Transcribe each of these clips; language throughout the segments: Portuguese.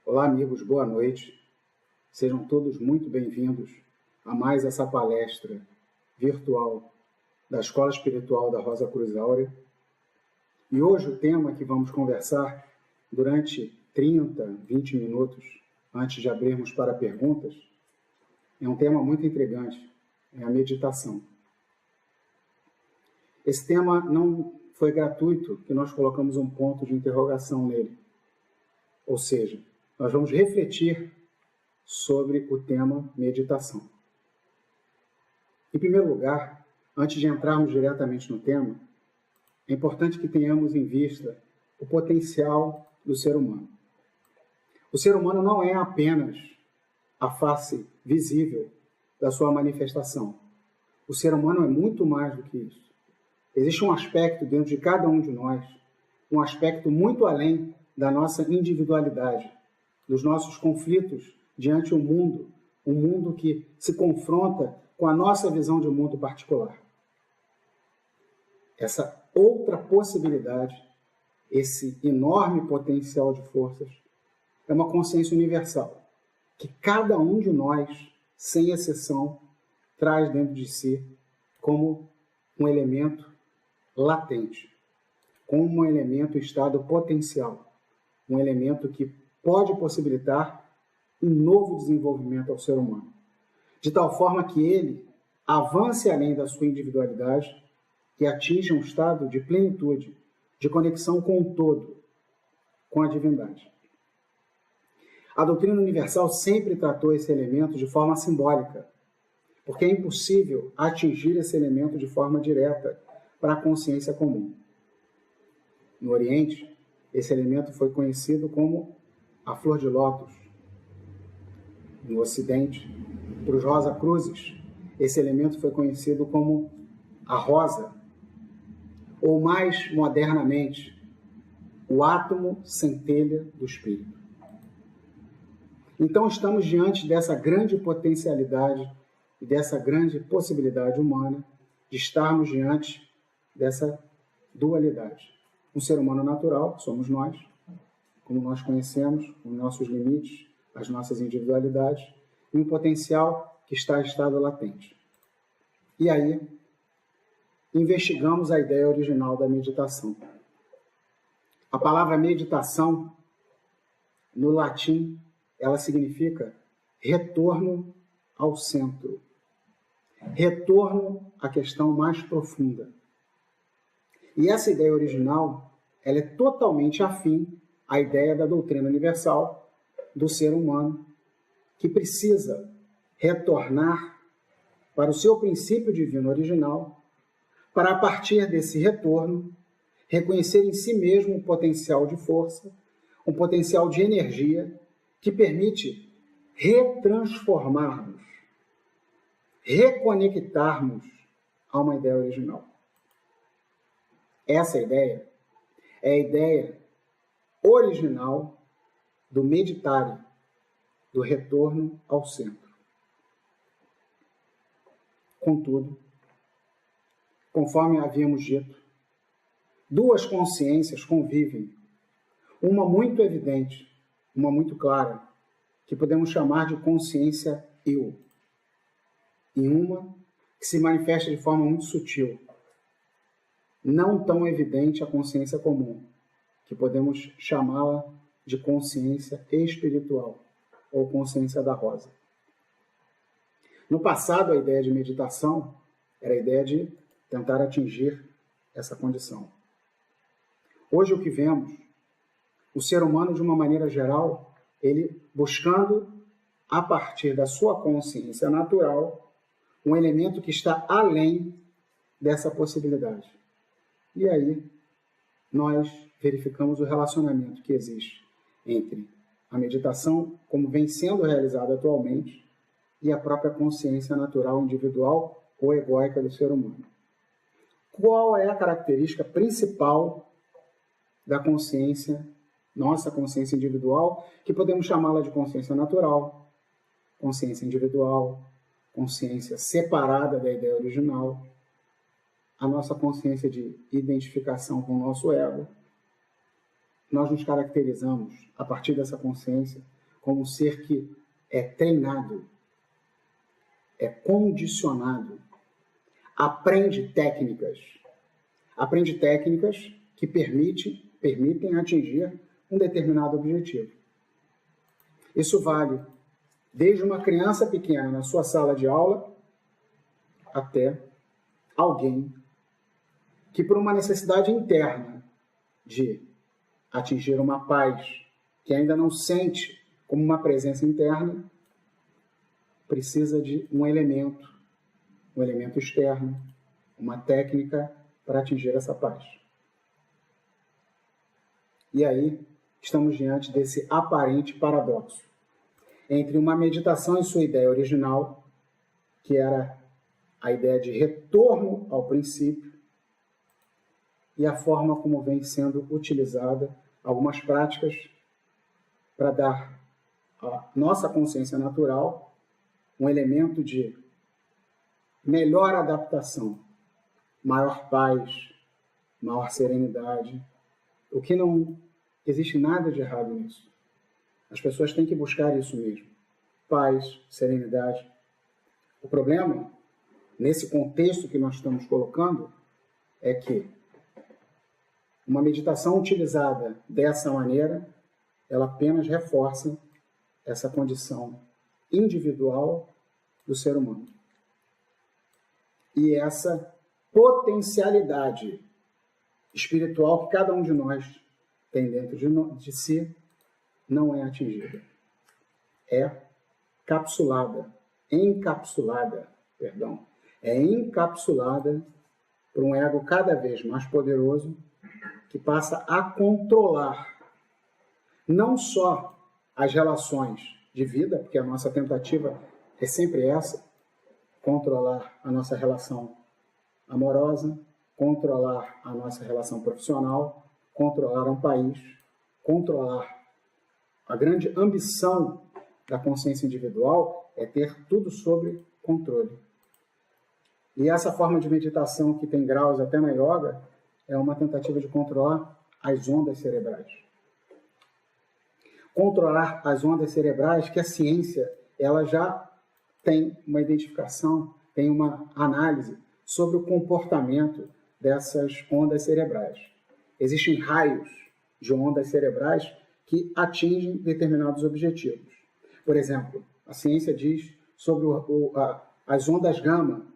Olá, amigos, boa noite. Sejam todos muito bem-vindos a mais essa palestra virtual da Escola Espiritual da Rosa Cruz Áurea. E hoje o tema que vamos conversar durante 30, 20 minutos, antes de abrirmos para perguntas, é um tema muito intrigante, é a meditação. Esse tema não foi gratuito, que nós colocamos um ponto de interrogação nele. Ou seja, nós vamos refletir sobre o tema meditação. Em primeiro lugar, antes de entrarmos diretamente no tema, é importante que tenhamos em vista o potencial do ser humano. O ser humano não é apenas a face visível da sua manifestação. O ser humano é muito mais do que isso. Existe um aspecto dentro de cada um de nós, um aspecto muito além da nossa individualidade, dos nossos conflitos diante do mundo, um mundo que se confronta com a nossa visão de mundo particular. Essa outra possibilidade, esse enorme potencial de forças, é uma consciência universal, que cada um de nós, sem exceção, traz dentro de si como um elemento latente, como um elemento estado potencial, um elemento que pode possibilitar um novo desenvolvimento ao ser humano, de tal forma que ele avance além da sua individualidade e atinja um estado de plenitude, de conexão com o todo, com a divindade. A doutrina universal sempre tratou esse elemento de forma simbólica, porque é impossível atingir esse elemento de forma direta para a consciência comum. No Oriente, esse elemento foi conhecido como a flor de lótus. No Ocidente, para os Rosa-Cruzes, esse elemento foi conhecido como a rosa, ou mais modernamente, o átomo centelha do espírito. Então estamos diante dessa grande potencialidade e dessa grande possibilidade humana de estarmos diante dessa dualidade. Um ser humano natural, que somos nós, como nós conhecemos, com nossos limites, as nossas individualidades, e um potencial que está em estado latente. E aí, investigamos a ideia original da meditação. A palavra meditação, no latim, ela significa retorno ao centro. Retorno à questão mais profunda. E essa ideia original, ela é totalmente afim à ideia da doutrina universal do ser humano, que precisa retornar para o seu princípio divino original, para, a partir desse retorno, reconhecer em si mesmo um potencial de força, um potencial de energia, que permite retransformarmos, reconectarmos a uma ideia original. Essa ideia é a ideia original do meditar, do retorno ao centro. Contudo, conforme havíamos dito, duas consciências convivem, uma muito evidente, uma muito clara, que podemos chamar de consciência eu, e uma que se manifesta de forma muito sutil, não tão evidente a consciência comum, que podemos chamá-la de consciência espiritual, ou consciência da rosa. No passado, a ideia de meditação era a ideia de tentar atingir essa condição. Hoje, o que vemos, o ser humano, de uma maneira geral, ele buscando, a partir da sua consciência natural, um elemento que está além dessa possibilidade. E aí, nós verificamos o relacionamento que existe entre a meditação, como vem sendo realizada atualmente, e a própria consciência natural individual ou egóica do ser humano. Qual é a característica principal da consciência, nossa consciência individual, que podemos chamá-la de consciência natural, consciência individual, consciência separada da ideia original, a nossa consciência de identificação com o nosso ego, nós nos caracterizamos, a partir dessa consciência, como um ser que é treinado, é condicionado, aprende técnicas que permitem atingir um determinado objetivo. Isso vale desde uma criança pequena na sua sala de aula até alguém que, por uma necessidade interna de atingir uma paz que ainda não sente como uma presença interna, precisa de um elemento externo, uma técnica para atingir essa paz. E aí estamos diante desse aparente paradoxo entre uma meditação em sua ideia original, que era a ideia de retorno ao princípio, e a forma como vem sendo utilizada algumas práticas para dar à nossa consciência natural um elemento de melhor adaptação, maior paz, maior serenidade, o que não existe nada de errado nisso. As pessoas têm que buscar isso mesmo, paz, serenidade. O problema, nesse contexto que nós estamos colocando, é que uma meditação utilizada dessa maneira, ela apenas reforça essa condição individual do ser humano. E essa potencialidade espiritual que cada um de nós tem dentro de si não é atingida. É encapsulada por um ego cada vez mais poderoso que passa a controlar não só as relações de vida, porque a nossa tentativa é sempre essa, controlar a nossa relação amorosa, controlar a nossa relação profissional, controlar um país, controlar. A grande ambição da consciência individual é ter tudo sob controle. E essa forma de meditação, que tem graus até na yoga, é uma tentativa de controlar as ondas cerebrais. Controlar as ondas cerebrais, que a ciência ela já tem uma identificação, tem uma análise sobre o comportamento dessas ondas cerebrais. Existem raios de ondas cerebrais que atingem determinados objetivos. Por exemplo, a ciência diz sobre as ondas gama,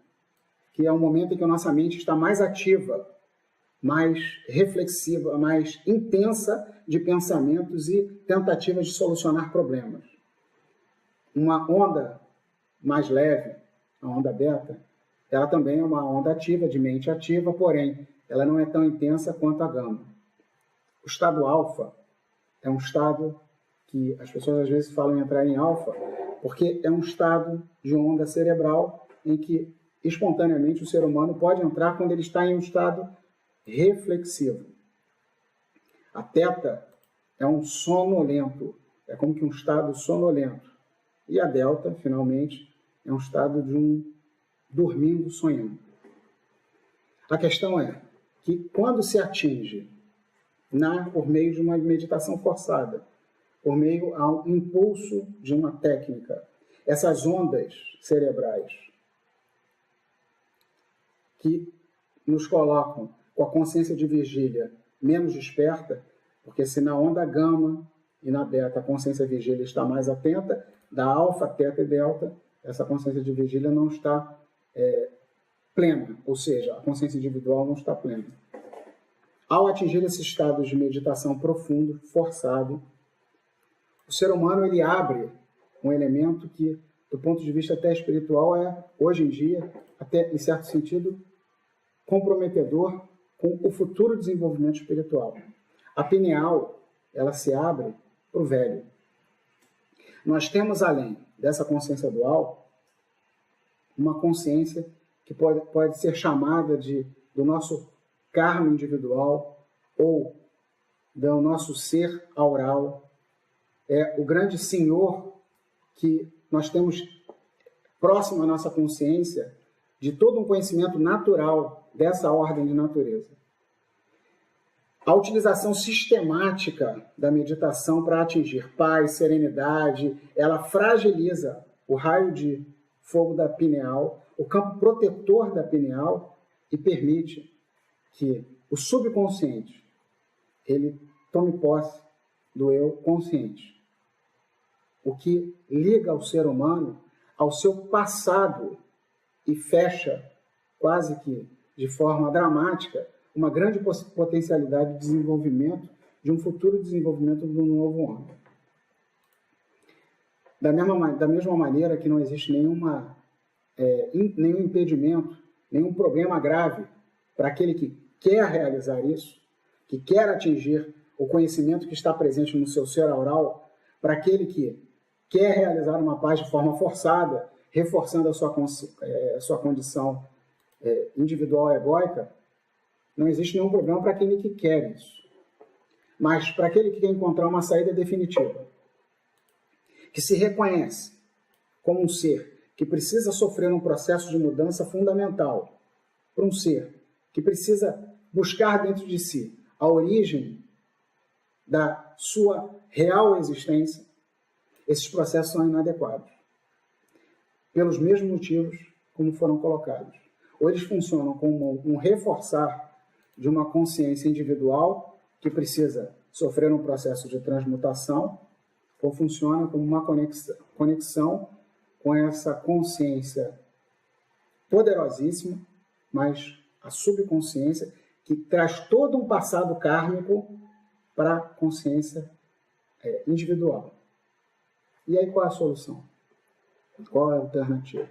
que é o momento em que a nossa mente está mais ativa, mais reflexiva, mais intensa de pensamentos e tentativas de solucionar problemas. Uma onda mais leve, a onda beta, ela também é uma onda ativa, de mente ativa, porém, ela não é tão intensa quanto a gama. O estado alfa é um estado que as pessoas às vezes falam em entrar em alfa, porque é um estado de onda cerebral em que, espontaneamente, o ser humano pode entrar quando ele está em um estado reflexivo. A teta é um sonolento, é como que um estado sonolento. E a delta, finalmente, é um estado de um dormindo, sonhando. A questão é que quando se atinge por meio de uma meditação forçada, por meio ao impulso de uma técnica, essas ondas cerebrais que nos colocam com a consciência de vigília menos desperta, porque se na onda gama e na beta a consciência de vigília está mais atenta, da alfa, teta e delta, essa consciência de vigília não está plena, ou seja, a consciência individual não está plena. Ao atingir esses estados de meditação profundo, forçado, o ser humano ele abre um elemento que, do ponto de vista até espiritual, é, hoje em dia, até em certo sentido, comprometedor com o futuro desenvolvimento espiritual. A pineal, ela se abre para o velho. Nós temos, além dessa consciência dual, uma consciência que pode ser chamada do nosso karma individual ou do nosso ser aural. É o grande senhor que nós temos próximo à nossa consciência de todo um conhecimento natural dessa ordem de natureza. A utilização sistemática da meditação para atingir paz, serenidade, ela fragiliza o raio de fogo da pineal, o campo protetor da pineal, e permite que o subconsciente ele tome posse do eu consciente. O que liga o ser humano ao seu passado e fecha, quase que de forma dramática, uma grande potencialidade de desenvolvimento, de um futuro desenvolvimento do novo homem. Da mesma maneira que não existe nenhum impedimento, nenhum problema grave para aquele que quer realizar isso, que quer atingir o conhecimento que está presente no seu ser aural, para aquele que quer realizar uma paz de forma forçada, reforçando a sua condição individual egóica, não existe nenhum problema para aquele que quer isso. Mas para aquele que quer encontrar uma saída definitiva, que se reconhece como um ser que precisa sofrer um processo de mudança fundamental, para um ser que precisa buscar dentro de si a origem da sua real existência, esses processos são inadequados. Pelos mesmos motivos como foram colocados. Ou eles funcionam como um reforçar de uma consciência individual que precisa sofrer um processo de transmutação, ou funciona como uma conexão com essa consciência poderosíssima, mas a subconsciência que traz todo um passado kármico para a consciência individual. E aí qual é a solução? Qual é a alternativa?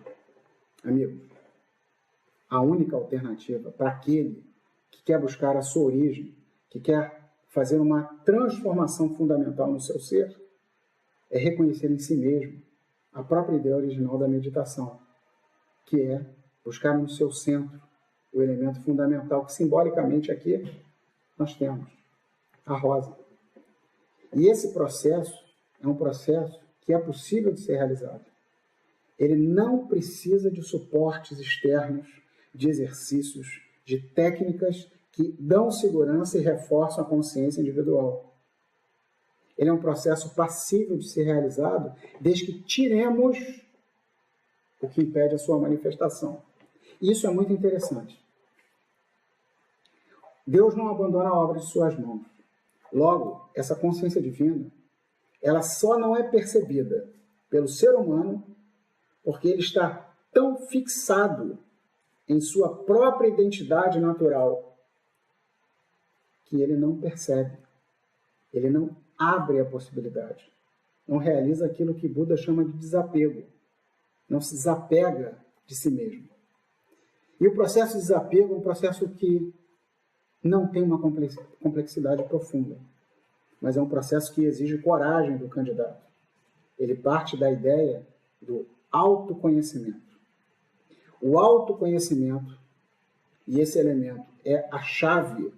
Amigos, a única alternativa para aquele que quer buscar a sua origem, que quer fazer uma transformação fundamental no seu ser, é reconhecer em si mesmo a própria ideia original da meditação, que é buscar no seu centro o elemento fundamental que simbolicamente aqui nós temos, a rosa. E esse processo é um processo que é possível de ser realizado. Ele não precisa de suportes externos, de exercícios, de técnicas que dão segurança e reforçam a consciência individual. Ele é um processo passível de ser realizado desde que tiremos o que impede a sua manifestação. Isso é muito interessante. Deus não abandona a obra de suas mãos. Logo, essa consciência divina, ela só não é percebida pelo ser humano porque ele está tão fixado em sua própria identidade natural que ele não percebe, ele não abre a possibilidade, não realiza aquilo que Buda chama de desapego, não se desapega de si mesmo. E o processo de desapego é um processo que não tem uma complexidade profunda, mas é um processo que exige coragem do candidato. Ele parte da ideia do autoconhecimento. O autoconhecimento, e esse elemento é a chave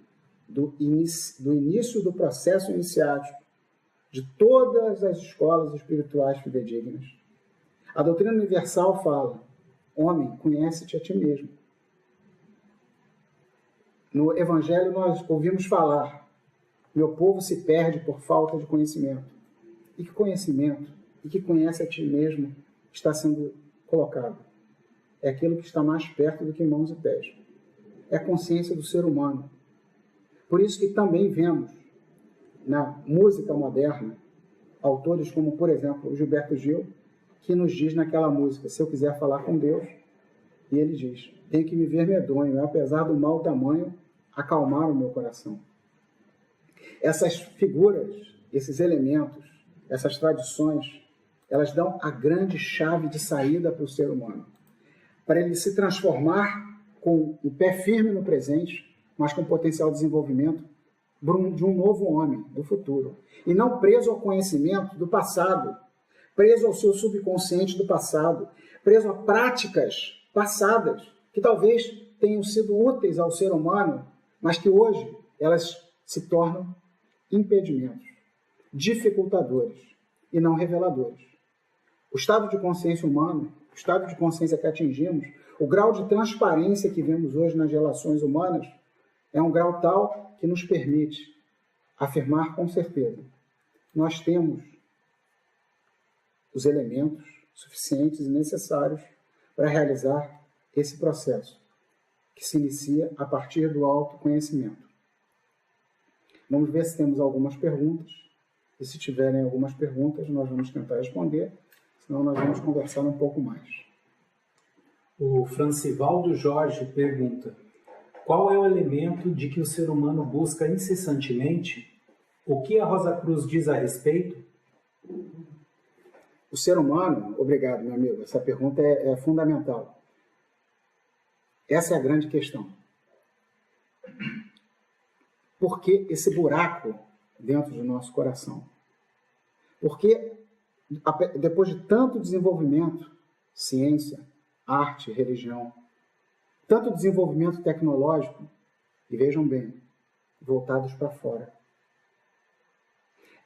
do início do processo iniciático de todas as escolas espirituais fidedignas. A doutrina universal fala: homem, conhece-te a ti mesmo. No Evangelho nós ouvimos falar: meu povo se perde por falta de conhecimento. E que conhecimento? E que conhece a ti mesmo está sendo colocado? É aquilo que está mais perto do que mãos e pés. É a consciência do ser humano. Por isso que também vemos na música moderna autores como, por exemplo, o Gilberto Gil, que nos diz naquela música: se eu quiser falar com Deus, e ele diz: tenho que me ver medonho, apesar do mau tamanho, acalmar o meu coração. Essas figuras, esses elementos, essas tradições, elas dão a grande chave de saída para o ser humano, para ele se transformar com o pé firme no presente, mas com potencial de desenvolvimento de um novo homem do futuro. E não preso ao conhecimento do passado, preso ao seu subconsciente do passado, preso a práticas passadas que talvez tenham sido úteis ao ser humano, mas que hoje elas se tornam impedimentos, dificultadores e não reveladores. O estado de consciência humano, o estado de consciência que atingimos, o grau de transparência que vemos hoje nas relações humanas, É um grau tal que nos permite afirmar com certeza: nós temos os elementos suficientes e necessários para realizar esse processo, que se inicia a partir do autoconhecimento. Vamos ver se temos algumas perguntas, e se tiverem algumas perguntas, nós vamos tentar responder, senão nós vamos conversar um pouco mais. O Francivaldo Jorge pergunta: qual é o elemento de que o ser humano busca incessantemente? O que a Rosa Cruz diz a respeito? O ser humano, obrigado, meu amigo, essa pergunta é fundamental. Essa é a grande questão. Por que esse buraco dentro do nosso coração? Porque depois de tanto desenvolvimento, ciência, arte, religião, tanto desenvolvimento tecnológico, e vejam bem, voltados para fora.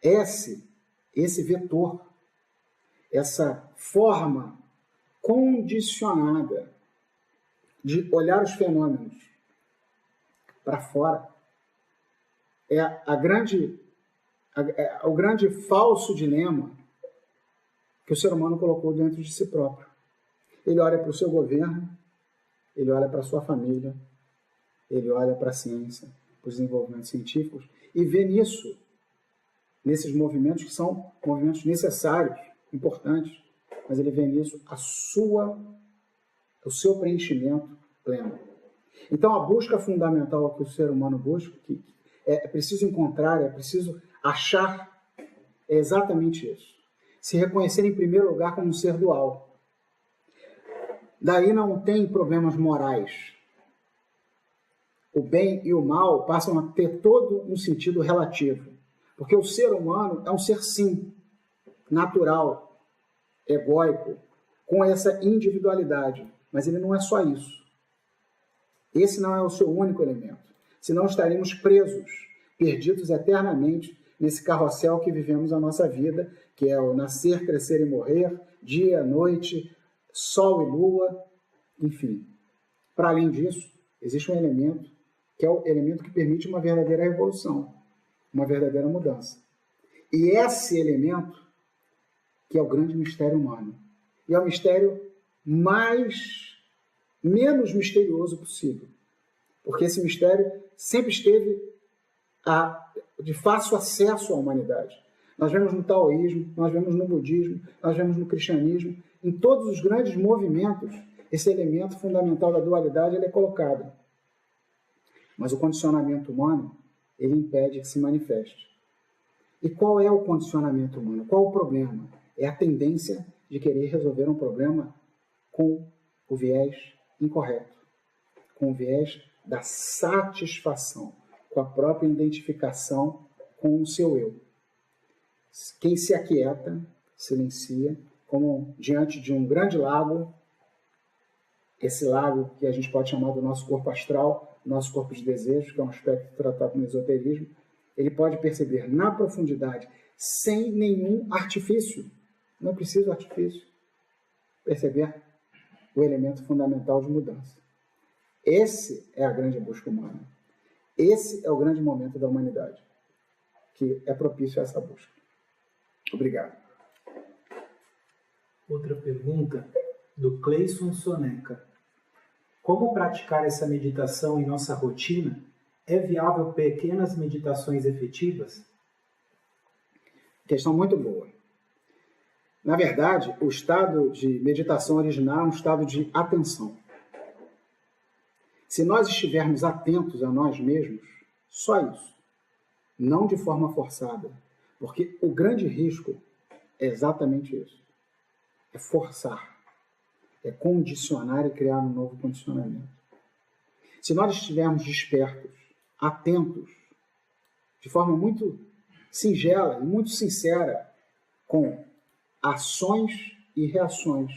Esse vetor, essa forma condicionada de olhar os fenômenos para fora, é o grande falso dilema que o ser humano colocou dentro de si próprio. Ele olha para o seu governo, ele olha para a sua família, ele olha para a ciência, para os desenvolvimentos científicos, e vê nesses movimentos que são movimentos necessários, importantes, mas ele vê nisso o seu preenchimento pleno. Então, a busca fundamental que o ser humano busca, que é preciso encontrar, é preciso achar, é exatamente isso. Se reconhecer em primeiro lugar como um ser dual. Daí não tem problemas morais. O bem e o mal passam a ter todo um sentido relativo. Porque o ser humano é um ser, sim, natural, egóico, com essa individualidade. Mas ele não é só isso. Esse não é o seu único elemento. Senão estaríamos presos, perdidos eternamente nesse carrossel que vivemos a nossa vida, que é o nascer, crescer e morrer, dia, noite, sol e lua, enfim. Para além disso, existe um elemento que é o elemento que permite uma verdadeira revolução, uma verdadeira mudança. E esse elemento que é o grande mistério humano. E é o mistério menos misterioso possível. Porque esse mistério sempre esteve de fácil acesso à humanidade. Nós vemos no taoísmo, nós vemos no budismo, nós vemos no cristianismo. Em todos os grandes movimentos, esse elemento fundamental da dualidade ele é colocado. Mas o condicionamento humano, ele impede que se manifeste. E qual é o condicionamento humano? Qual o problema? É a tendência de querer resolver um problema com o viés incorreto, com o viés da satisfação, com a própria identificação com o seu eu. Quem se aquieta, silencia, como diante de um grande lago, esse lago que a gente pode chamar do nosso corpo astral, nosso corpo de desejos, que é um aspecto tratado no esoterismo, ele pode perceber na profundidade, sem nenhum artifício, não é preciso artifício, perceber o elemento fundamental de mudança. Esse é a grande busca humana. Esse é o grande momento da humanidade, que é propício a essa busca. Obrigado. Outra pergunta do Cleison Soneca. Como praticar essa meditação em nossa rotina? É viável pequenas meditações efetivas? Questão muito boa. Na verdade, o estado de meditação original é um estado de atenção. Se nós estivermos atentos a nós mesmos, só isso, não de forma forçada, porque o grande risco é exatamente isso, é forçar, é condicionar e criar um novo condicionamento. Se nós estivermos despertos, atentos, de forma muito singela e muito sincera, com ações e reações.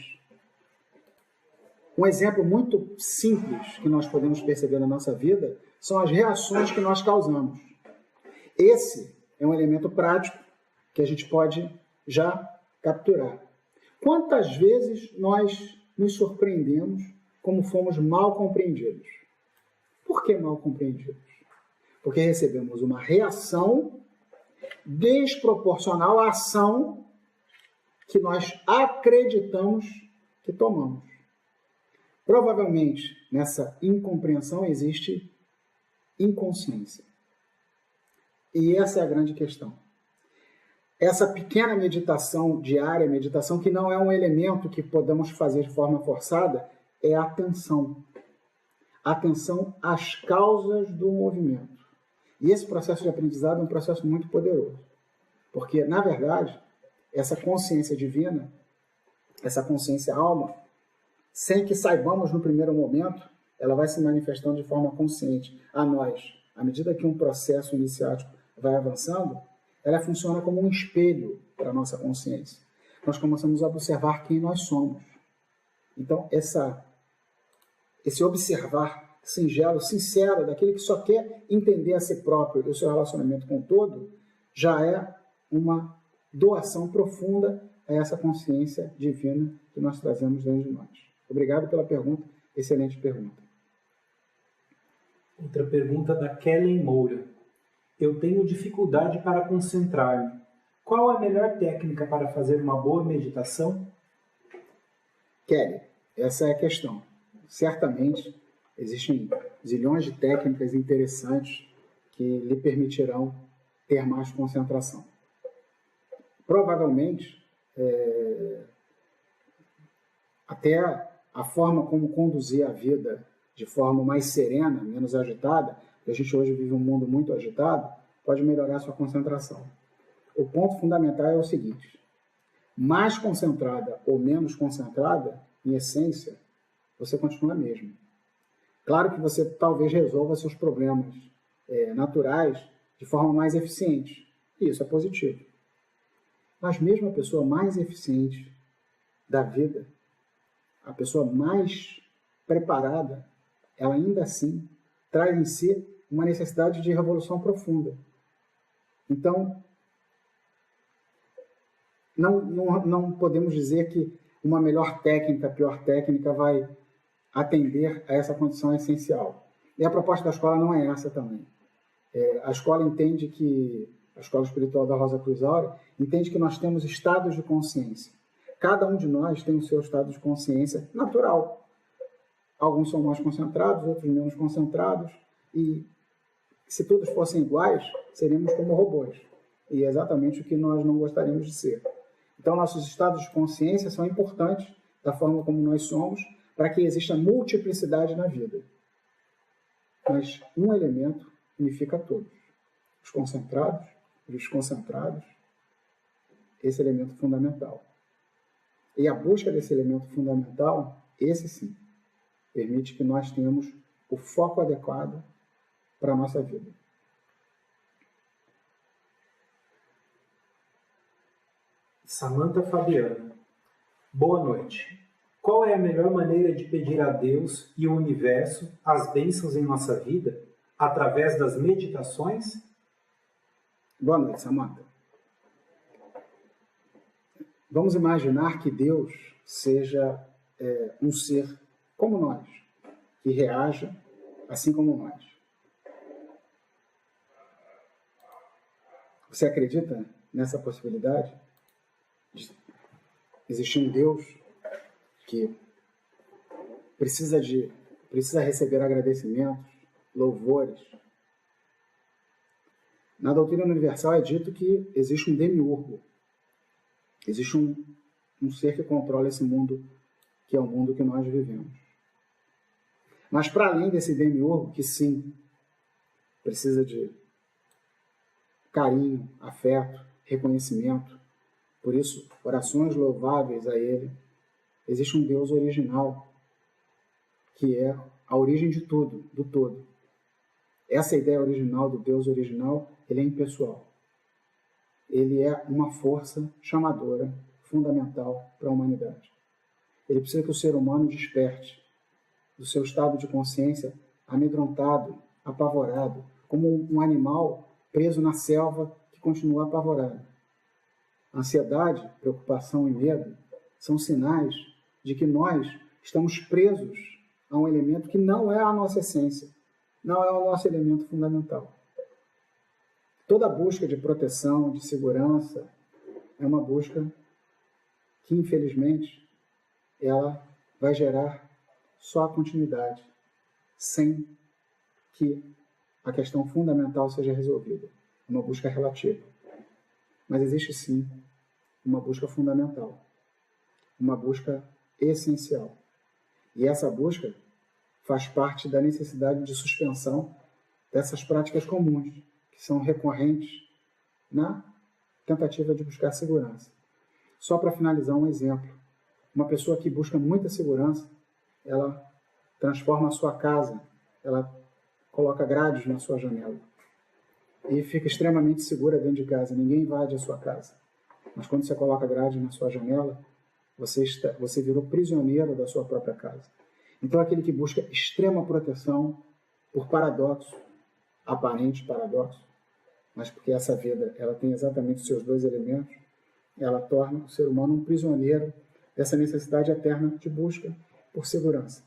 Um exemplo muito simples que nós podemos perceber na nossa vida são as reações que nós causamos. Esse é um elemento prático que a gente pode já capturar. Quantas vezes nós nos surpreendemos como fomos mal compreendidos? Por que mal compreendidos? Porque recebemos uma reação desproporcional à ação que nós acreditamos que tomamos. Provavelmente, nessa incompreensão existe inconsciência. E essa é a grande questão. Essa pequena meditação diária, meditação que não é um elemento que podemos fazer de forma forçada, é a atenção. Atenção às causas do movimento. E esse processo de aprendizado é um processo muito poderoso. Porque, na verdade, essa consciência divina, essa consciência alma, sem que saibamos no primeiro momento, ela vai se manifestando de forma consciente a nós. À medida que um processo iniciático vai avançando, ela funciona como um espelho para a nossa consciência. Nós começamos a observar quem nós somos. Então, esse observar singelo, sincero, daquele que só quer entender a si próprio e o seu relacionamento com o todo, já é uma doação profunda a essa consciência divina que nós trazemos dentro de nós. Obrigado pela pergunta, excelente pergunta. Outra pergunta da Kellen Moura. Eu tenho dificuldade para concentrar-me. Qual a melhor técnica para fazer uma boa meditação? Kelly, essa é a questão. Certamente existem zilhões de técnicas interessantes que lhe permitirão ter mais concentração. Provavelmente, até a forma como conduzir a vida de forma mais serena, menos agitada, porque a gente hoje vive um mundo muito agitado, pode melhorar a sua concentração. O ponto fundamental é o seguinte: mais concentrada ou menos concentrada, em essência, você continua a mesma. Claro que você talvez resolva seus problemas naturais de forma mais eficiente. E isso é positivo. Mas mesmo a pessoa mais eficiente da vida, a pessoa mais preparada, ela ainda assim traz em si uma necessidade de revolução profunda. Então, não podemos dizer que uma melhor técnica, pior técnica vai atender a essa condição essencial. E a proposta da escola não é essa também. A escola entende que, a escola espiritual da Rosa Cruz Áurea, entende que nós temos estados de consciência. Cada um de nós tem o seu estado de consciência natural. Alguns são mais concentrados, outros menos concentrados. E se todos fossem iguais, seríamos como robôs. E é exatamente o que nós não gostaríamos de ser. Então, nossos estados de consciência são importantes da forma como nós somos, para que exista multiplicidade na vida. Mas um elemento unifica todos. Os concentrados, os desconcentrados, esse elemento fundamental. E a busca desse elemento fundamental, esse sim, permite que nós tenhamos o foco adequado para a nossa vida. Samantha Fabiana. Boa noite. Qual é a melhor maneira de pedir a Deus e o universo as bênçãos em nossa vida? Através das meditações? Boa noite, Samantha. Vamos imaginar que Deus seja um ser como nós, que reaja assim como nós. Você acredita nessa possibilidade? Existe um Deus que precisa receber agradecimentos, louvores. Na doutrina universal é dito que existe um demiurgo. Existe um ser que controla esse mundo, que é o mundo que nós vivemos. Mas para além desse demiurgo, que sim, precisa de carinho, afeto, reconhecimento, por isso, orações louváveis a Ele, existe um Deus original, que é a origem de tudo, do todo. Essa ideia original do Deus original, ele é impessoal. Ele é uma força chamadora, fundamental para a humanidade. Ele precisa que o ser humano desperte do seu estado de consciência amedrontado, apavorado, como um animal preso na selva que continua apavorado. Ansiedade, preocupação e medo são sinais de que nós estamos presos a um elemento que não é a nossa essência, não é o nosso elemento fundamental. Toda busca de proteção, de segurança, é uma busca que, infelizmente, ela vai gerar só a continuidade, sem que a questão fundamental seja resolvida. Uma busca relativa. Mas existe sim uma busca fundamental, uma busca essencial. E essa busca faz parte da necessidade de suspensão dessas práticas comuns, que são recorrentes na tentativa de buscar segurança. Só para finalizar, um exemplo. Uma pessoa que busca muita segurança, ela transforma a sua casa, ela coloca grades na sua janela e fica extremamente segura dentro de casa. Ninguém invade a sua casa. Mas quando você coloca grade na sua janela, você virou prisioneiro da sua própria casa. Então, aquele que busca extrema proteção, por paradoxo, aparente paradoxo, mas porque essa vida ela tem exatamente os seus dois elementos, ela torna o ser humano um prisioneiro dessa necessidade eterna de busca por segurança.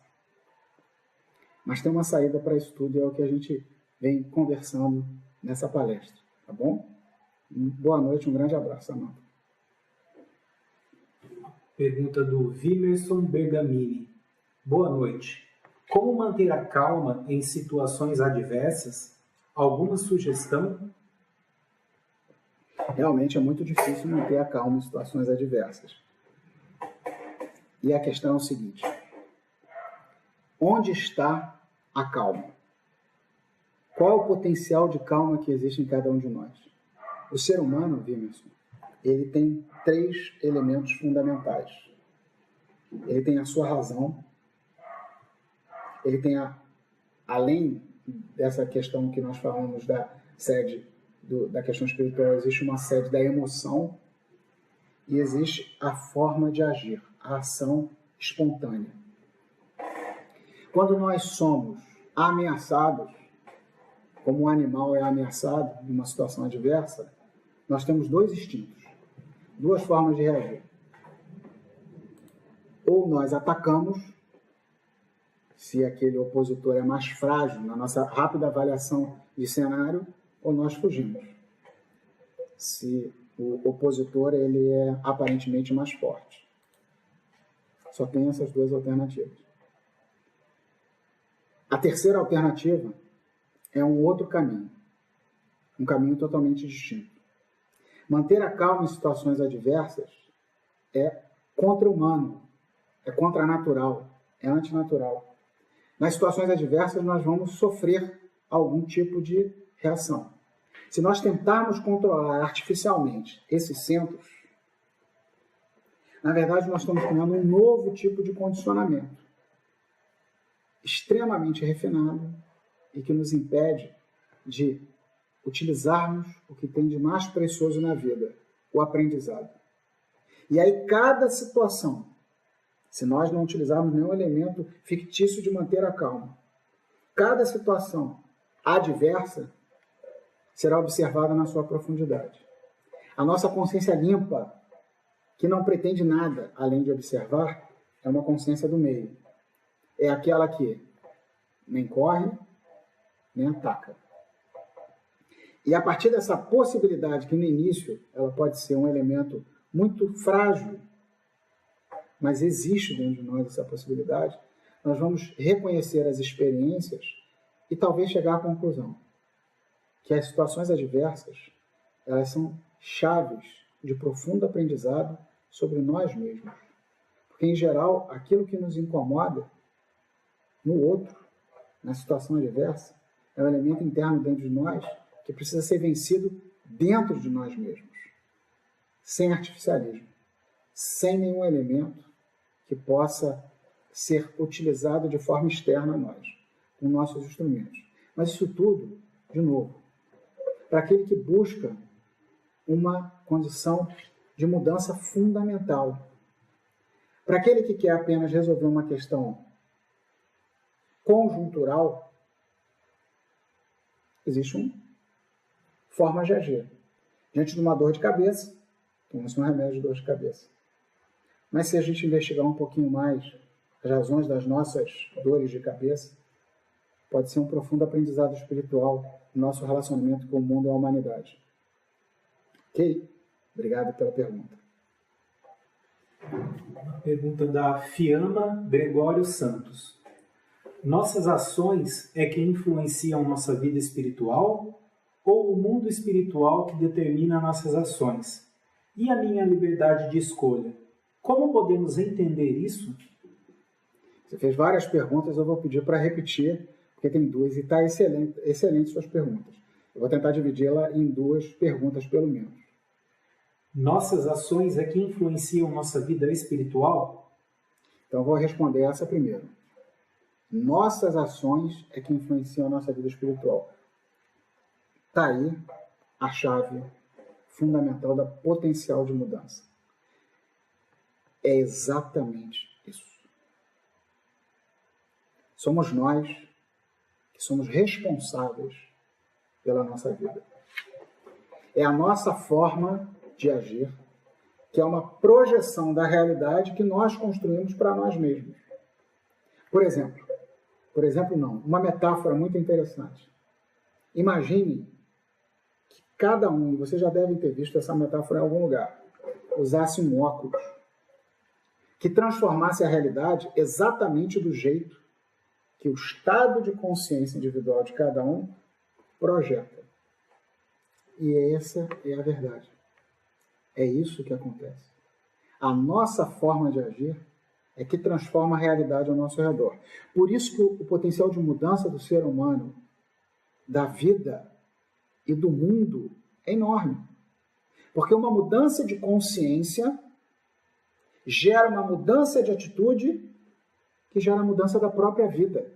Mas tem uma saída para isso tudo e é o que a gente vem conversando nessa palestra, tá bom? Boa noite, um grande abraço, Amanda. Pergunta do Vimerson Bergamini. Boa noite. Como manter a calma em situações adversas? Alguma sugestão? Realmente é muito difícil manter a calma em situações adversas. E a questão é o seguinte: onde está a calma? Qual é o potencial de calma que existe em cada um de nós? O ser humano, Vimerson, ele tem 3 elementos fundamentais. Ele tem a sua razão, ele tem além dessa questão que nós falamos da sede da questão espiritual, existe uma sede da emoção e existe a forma de agir, a ação espontânea. Quando nós somos ameaçados, como um animal é ameaçado em uma situação adversa, nós temos 2 instintos, 2 formas de reagir. Ou nós atacamos, se aquele opositor é mais frágil na nossa rápida avaliação de cenário, ou nós fugimos, se o opositor ele é aparentemente mais forte. Só tem essas 2 alternativas. A terceira alternativa é um outro caminho, um caminho totalmente distinto. Manter a calma em situações adversas é contra-humano, é contranatural, é antinatural. Nas situações adversas, nós vamos sofrer algum tipo de reação. Se nós tentarmos controlar artificialmente esses centros, na verdade, nós estamos criando um novo tipo de condicionamento, extremamente refinado e que nos impede de utilizarmos o que tem de mais precioso na vida, o aprendizado. E aí, cada situação, se nós não utilizarmos nenhum elemento fictício de manter a calma, cada situação adversa será observada na sua profundidade. A nossa consciência limpa, que não pretende nada além de observar, é uma consciência do meio. É aquela que nem corre, nem ataca. E a partir dessa possibilidade, que no início ela pode ser um elemento muito frágil, mas existe dentro de nós essa possibilidade, nós vamos reconhecer as experiências e talvez chegar à conclusão que as situações adversas, elas são chaves de profundo aprendizado sobre nós mesmos. Porque, em geral, aquilo que nos incomoda no outro, na situação adversa, é um elemento interno dentro de nós que precisa ser vencido dentro de nós mesmos, sem artificialismo, sem nenhum elemento que possa ser utilizado de forma externa a nós, com nossos instrumentos. Mas isso tudo, de novo, para aquele que busca uma condição de mudança fundamental. Para aquele que quer apenas resolver uma questão conjuntural, existe uma forma de agir. Diante de uma dor de cabeça, toma-se um remédio de dor de cabeça. Mas se a gente investigar um pouquinho mais as razões das nossas dores de cabeça, pode ser um profundo aprendizado espiritual no nosso relacionamento com o mundo e a humanidade. Ok? Obrigado pela pergunta. Uma pergunta da Fiamma Gregório Santos. Nossas ações é que influenciam nossa vida espiritual ou o mundo espiritual que determina nossas ações? E a minha liberdade de escolha? Como podemos entender isso? Você fez várias perguntas, eu vou pedir para repetir, porque tem duas e está excelente suas perguntas. Eu vou tentar dividi-la em duas perguntas, pelo menos. Nossas ações é que influenciam nossa vida espiritual? Então, eu vou responder essa primeiro. Nossas ações é que influenciam a nossa vida espiritual. Está aí a chave fundamental da potencial de mudança. É exatamente isso. Somos nós que somos responsáveis pela nossa vida. É a nossa forma de agir, que é uma projeção da realidade que nós construímos para nós mesmos. Por exemplo não, uma metáfora muito interessante. Imagine que cada um, e vocês já devem ter visto essa metáfora em algum lugar, usasse um óculos que transformasse a realidade exatamente do jeito que o estado de consciência individual de cada um projeta. E essa é a verdade. É isso que acontece. A nossa forma de agir é que transforma a realidade ao nosso redor. Por isso que o potencial de mudança do ser humano, da vida e do mundo é enorme. Porque uma mudança de consciência gera uma mudança de atitude que gera a mudança da própria vida.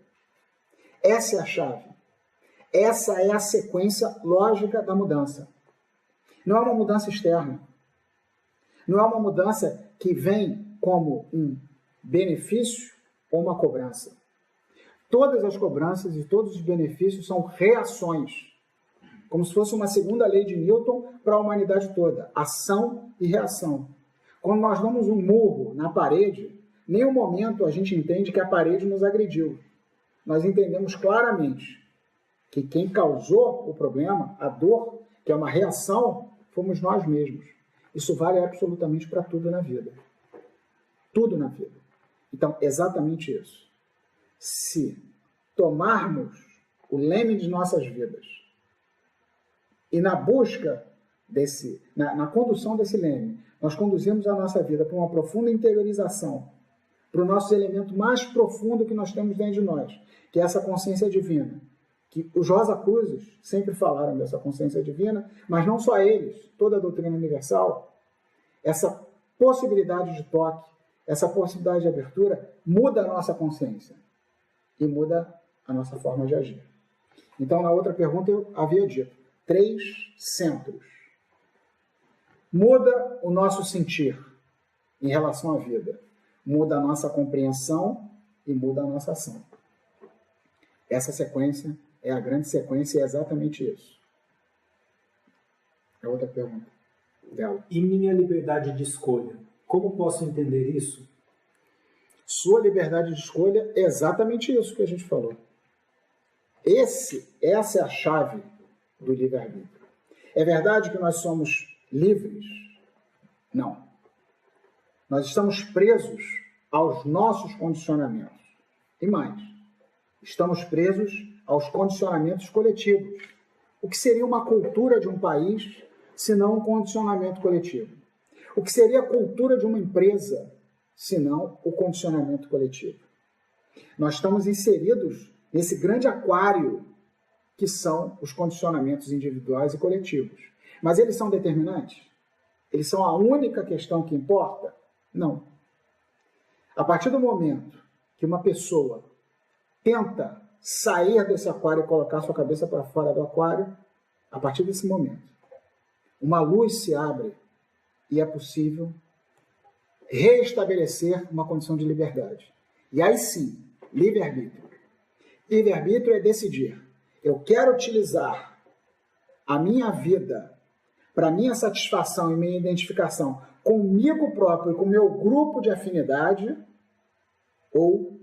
Essa é a chave. Essa é a sequência lógica da mudança. Não é uma mudança externa. Não é uma mudança que vem como um benefício ou uma cobrança. Todas as cobranças e todos os benefícios são reações, como se fosse uma segunda lei de Newton para a humanidade toda, ação e reação. Quando nós damos um murro na parede, em nenhum momento a gente entende que a parede nos agrediu. Nós entendemos claramente que quem causou o problema, a dor, que é uma reação, fomos nós mesmos. Isso vale absolutamente para tudo na vida. Tudo na vida. Então, exatamente isso. Se tomarmos o leme de nossas vidas e na busca na condução desse leme, nós conduzimos a nossa vida para uma profunda interiorização, para o nosso elemento mais profundo que nós temos dentro de nós, que é essa consciência divina. Que os Rosacruzes sempre falaram dessa consciência divina, mas não só eles, toda a doutrina universal, essa possibilidade de toque, essa possibilidade de abertura muda a nossa consciência e muda a nossa forma de agir. Então, na outra pergunta eu havia dito, 3 centros. Muda o nosso sentir em relação à vida, muda a nossa compreensão e muda a nossa ação. Essa sequência é a grande sequência e é exatamente isso. É outra pergunta dela. E minha liberdade de escolha? Como posso entender isso? Sua liberdade de escolha é exatamente isso que a gente falou. Essa é a chave do livre-arbítrio. É verdade que nós somos livres? Não. Nós estamos presos aos nossos condicionamentos. E mais, estamos presos aos condicionamentos coletivos. O que seria uma cultura de um país se não um condicionamento coletivo? O que seria a cultura de uma empresa se não o condicionamento coletivo? Nós estamos inseridos nesse grande aquário que são os condicionamentos individuais e coletivos. Mas eles são determinantes? Eles são a única questão que importa? Não. A partir do momento que uma pessoa tenta sair desse aquário e colocar sua cabeça para fora do aquário, a partir desse momento, uma luz se abre e é possível reestabelecer uma condição de liberdade. E aí sim, livre-arbítrio. Livre-arbítrio é decidir. Eu quero utilizar a minha vida para minha satisfação e minha identificação comigo próprio e com o meu grupo de afinidade, ou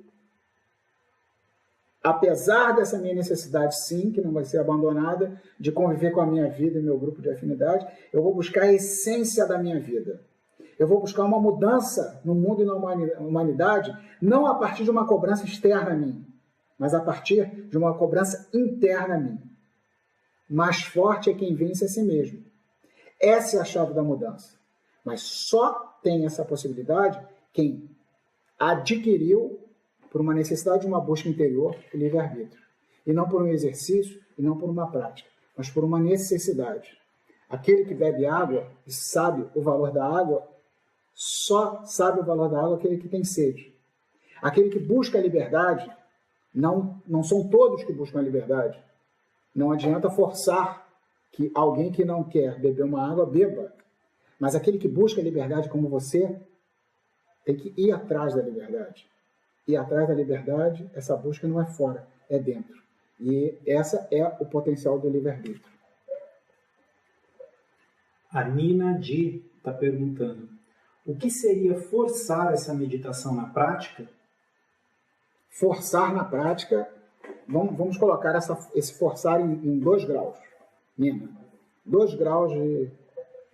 apesar dessa minha necessidade, sim, que não vai ser abandonada, de conviver com a minha vida e meu grupo de afinidade, eu vou buscar a essência da minha vida. Eu vou buscar uma mudança no mundo e na humanidade, não a partir de uma cobrança externa a mim, mas a partir de uma cobrança interna a mim. Mais forte é quem vence a si mesmo. Essa é a chave da mudança. Mas só tem essa possibilidade quem adquiriu, por uma necessidade de uma busca interior, o livre-arbítrio. E não por um exercício, e não por uma prática, mas por uma necessidade. Aquele que bebe água e sabe o valor da água, só sabe o valor da água aquele que tem sede. Aquele que busca a liberdade, não são todos que buscam a liberdade. Não adianta forçar que alguém que não quer beber uma água, beba. Mas aquele que busca a liberdade como você, tem que ir atrás da liberdade. Ir atrás da liberdade, essa busca não é fora, é dentro. E essa é o potencial do livre-arbítrio. A Nina D. está perguntando: o que seria forçar essa meditação na prática? Forçar na prática, vamos colocar esse forçar em 2 graus, Nina. 2 graus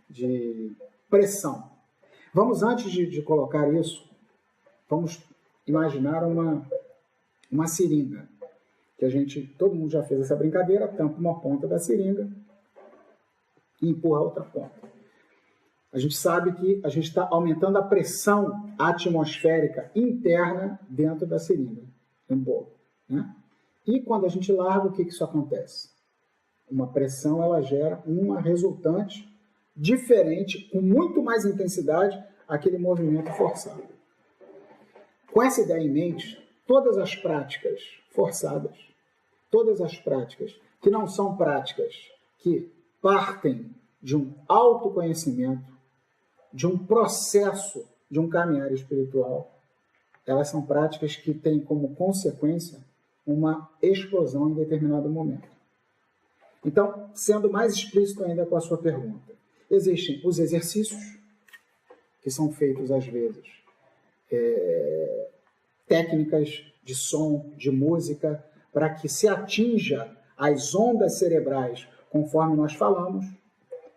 de pressão. Vamos, antes de colocar isso, vamos imaginar uma seringa. Que todo mundo já fez essa brincadeira, tampa uma ponta da seringa e empurra a outra ponta. A gente sabe que a gente está aumentando a pressão atmosférica interna dentro da seringa, um pouco, né? E quando a gente larga, o que isso acontece? Uma pressão, ela gera uma resultante diferente, com muito mais intensidade, aquele movimento forçado. Com essa ideia em mente, todas as práticas forçadas, todas as práticas que não são práticas que partem de um autoconhecimento, de um processo de um caminhar espiritual, elas são práticas que têm como consequência uma explosão em determinado momento. Então, sendo mais explícito ainda com a sua pergunta, existem os exercícios, que são feitos às vezes, técnicas de som, de música, para que se atinja as ondas cerebrais, conforme nós falamos,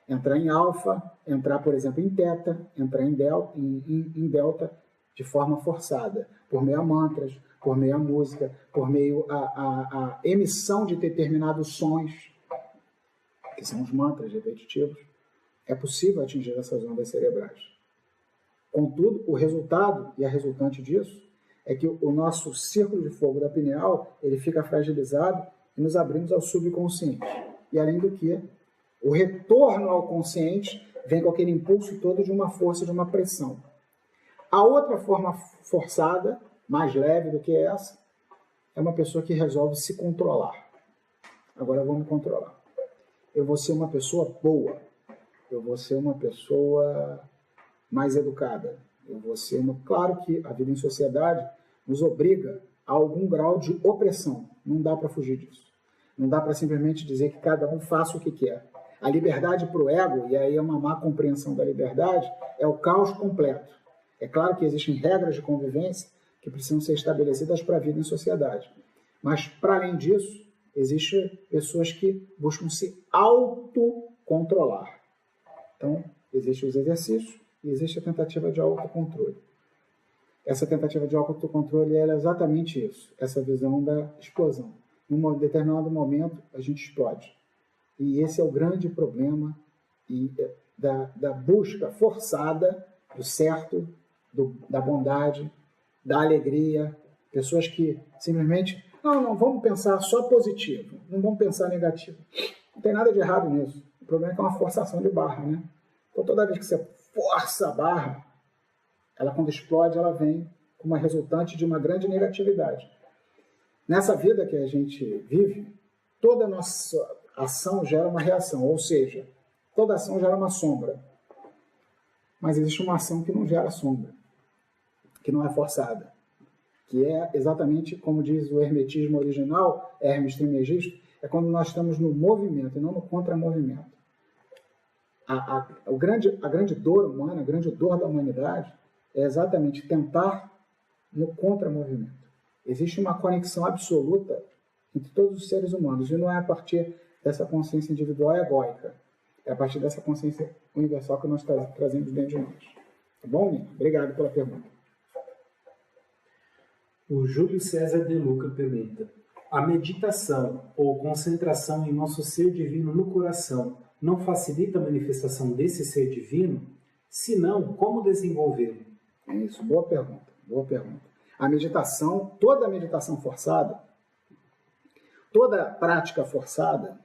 entrar em alfa, entrar, por exemplo, em teta, entrar em delta, de forma forçada, por meio a mantras, por meio a música, por meio a emissão de determinados sons, que são os mantras repetitivos. É possível atingir essas ondas cerebrais. Contudo, o resultado e a resultante disso é que o nosso círculo de fogo da pineal, ele fica fragilizado e nos abrimos ao subconsciente. E além do que, o retorno ao consciente vem com aquele impulso todo de uma força, de uma pressão. A outra forma forçada, mais leve do que essa, é uma pessoa que resolve se controlar. Agora eu vou me controlar. Eu vou ser uma pessoa boa. Eu vou ser uma pessoa mais educada. Eu vou ser Claro que a vida em sociedade nos obriga a algum grau de opressão. Não dá para fugir disso. Não dá para simplesmente dizer que cada um faça o que quer. A liberdade para o ego, e aí é uma má compreensão da liberdade, é o caos completo. É claro que existem regras de convivência que precisam ser estabelecidas para a vida em sociedade. Mas, para além disso, existem pessoas que buscam se autocontrolar. Então, existem os exercícios e existe a tentativa de autocontrole. Essa tentativa de autocontrole é exatamente isso, essa visão da explosão. Num determinado momento, a gente explode. E esse é o grande problema da busca forçada do certo, da bondade, da alegria. Pessoas que simplesmente, não, vamos pensar só positivo, não vamos pensar negativo. Não tem nada de errado nisso. O problema é que é uma forçação de barra, né? Então, toda vez que você força a barra, ela, quando explode, ela vem com uma resultante de uma grande negatividade. Nessa vida que a gente vive, toda a nossa ação gera uma reação, ou seja, toda ação gera uma sombra. Mas existe uma ação que não gera sombra, que não é forçada, que é exatamente como diz o hermetismo original, Hermes Trismegisto, é quando nós estamos no movimento e não no contramovimento. A grande dor humana, a grande dor da humanidade é exatamente tentar no contramovimento. Existe uma conexão absoluta entre todos os seres humanos, e não é a partir dessa consciência individual egóica, é a partir dessa consciência universal que nós trazemos dentro de nós. Tá bom, Nina? Obrigado pela pergunta. O Júlio César De Luca pergunta: a meditação ou concentração em nosso ser divino no coração não facilita a manifestação desse ser divino? Se não, como desenvolvê-lo? É isso, boa pergunta, boa pergunta. A meditação, toda meditação forçada, toda prática forçada,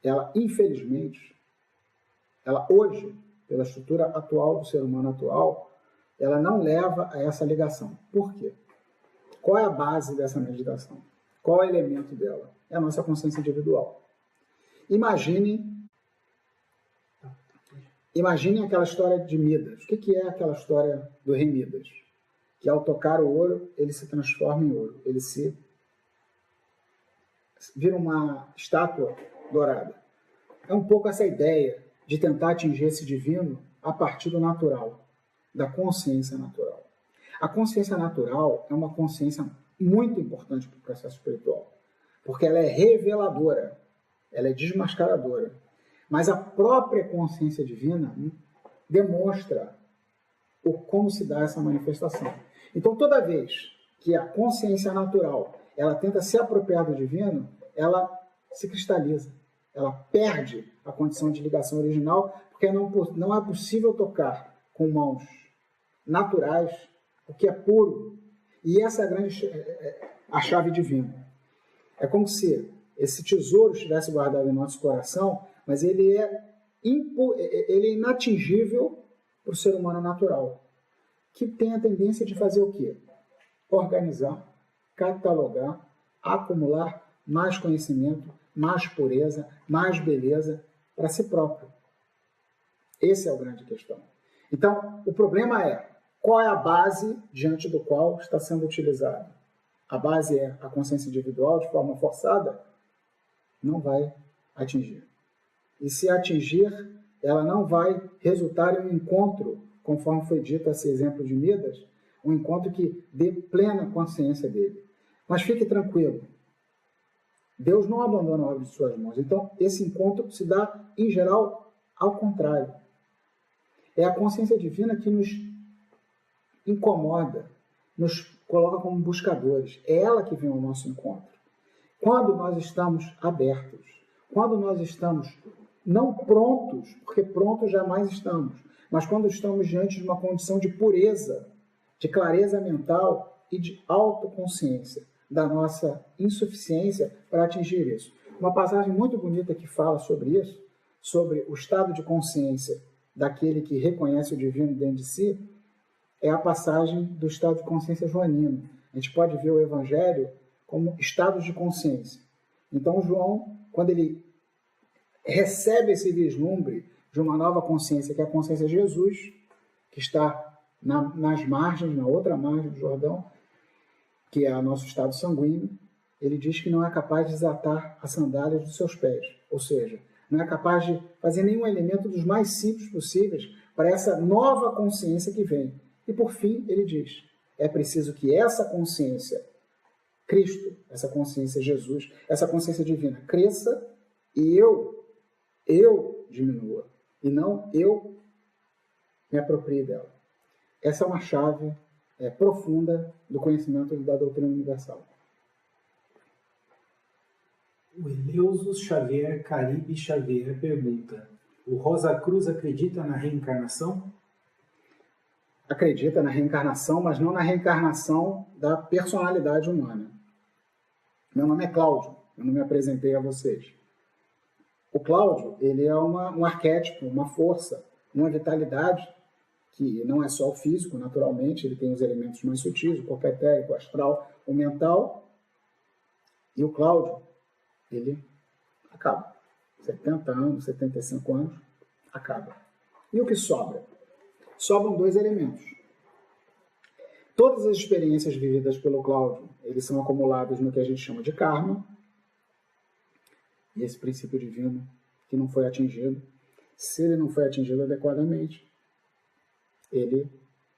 ela, infelizmente, ela hoje, pela estrutura atual do ser humano atual, ela não leva a essa ligação. Por quê? Qual é a base dessa meditação? Qual é o elemento dela? É a nossa consciência individual. Imaginem aquela história de Midas. O que é aquela história do rei Midas? Que ao tocar o ouro, ele se transforma em ouro. Ele se vira uma estátua dourada. É um pouco essa ideia de tentar atingir esse divino a partir do natural, da consciência natural. A consciência natural é uma consciência muito importante para o processo espiritual, porque ela é reveladora, ela é desmascaradora. Mas a própria consciência divina demonstra como se dá essa manifestação. Então, toda vez que a consciência natural ela tenta se apropriar do divino, ela se cristaliza, ela perde a condição de ligação original, porque não é possível tocar com mãos naturais o que é puro. E essa é a chave divina. É como se esse tesouro estivesse guardado em nosso coração, mas ele é inatingível para o ser humano natural, que tem a tendência de fazer o quê? Organizar, catalogar, acumular mais conhecimento, mais pureza, mais beleza para si próprio. Essa é a grande questão. Então, o problema é, qual é a base diante do qual está sendo utilizado? A base é a consciência individual de forma forçada? Não vai atingir. E se atingir, ela não vai resultar em um encontro, conforme foi dito esse exemplo de Midas, um encontro que dê plena consciência dele. Mas fique tranquilo, Deus não abandona a obra de suas mãos. Então, esse encontro se dá, em geral, ao contrário. É a consciência divina que nos incomoda, nos coloca como buscadores. É ela que vem ao nosso encontro. Quando nós estamos abertos, quando nós estamos não prontos, porque prontos jamais estamos, mas quando estamos diante de uma condição de pureza, de clareza mental e de autoconsciência da nossa insuficiência para atingir isso. Uma passagem muito bonita que fala sobre isso, sobre o estado de consciência daquele que reconhece o divino dentro de si, é a passagem do estado de consciência joanino. A gente pode ver o Evangelho como estados de consciência. Então, João, quando ele recebe esse vislumbre de uma nova consciência, que é a consciência de Jesus, que está nas margens, na outra margem do Jordão, que é o nosso estado sanguíneo, ele diz que não é capaz de desatar as sandálias dos seus pés. Ou seja, não é capaz de fazer nenhum elemento dos mais simples possíveis para essa nova consciência que vem. E, por fim, ele diz, é preciso que essa consciência, Cristo, essa consciência Jesus, essa consciência divina, cresça e eu diminua. E não eu me aproprie dela. Essa é uma chave profunda do conhecimento da doutrina universal. O Eleuso Xavier Caribe Xavier pergunta: o Rosa Cruz acredita na reencarnação? Acredita na reencarnação, mas não na reencarnação da personalidade humana. Meu nome é Cláudio, eu não me apresentei a vocês. O Cláudio, ele é um arquétipo, uma força, uma vitalidade, que não é só o físico, naturalmente, ele tem os elementos mais sutis, o corpo etérico, o astral, o mental. E o Cláudio, ele acaba. 70 anos, 75 anos, acaba. E o que sobra? Sobram dois elementos. Todas as experiências vividas pelo Cláudio, eles são acumulados no que a gente chama de karma, e esse princípio divino que não foi atingido. Se ele não foi atingido adequadamente, ele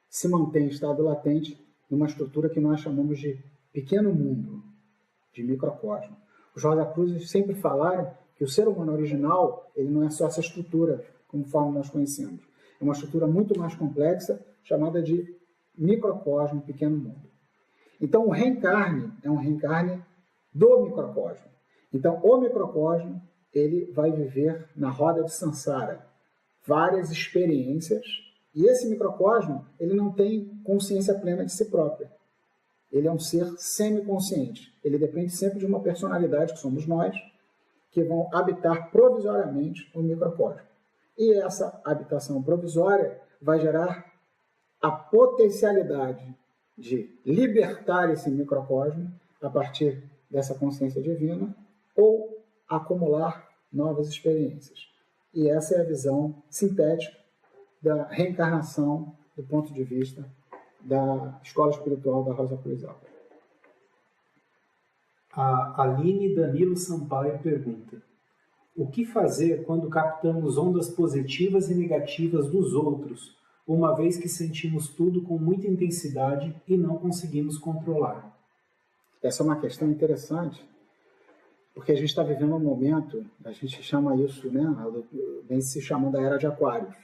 se mantém em estado latente numa estrutura que nós chamamos de pequeno mundo de microcosmo. Os Rosa Cruzes sempre falaram que o ser humano original ele não é só essa estrutura, conforme nós conhecemos. É uma estrutura muito mais complexa, chamada de microcosmo, pequeno mundo. Então, o reencarne é um reencarne do microcosmo. Então, o microcosmo ele vai viver na roda de Sansara várias experiências, e esse microcosmo ele não tem consciência plena de si próprio. Ele é um ser semiconsciente. Ele depende sempre de uma personalidade, que somos nós, que vão habitar provisoriamente o microcosmo. E essa habitação provisória vai gerar a potencialidade de libertar esse microcosmo a partir dessa consciência divina ou acumular novas experiências. E essa é a visão sintética da reencarnação do ponto de vista da escola espiritual da Rosa Cruz Alta. A Aline Danilo Sampaio pergunta: o que fazer quando captamos ondas positivas e negativas dos outros, uma vez que sentimos tudo com muita intensidade e não conseguimos controlar? Essa é uma questão interessante, porque a gente está vivendo um momento, a gente chama isso, né, vem se chamando a Era de Aquários.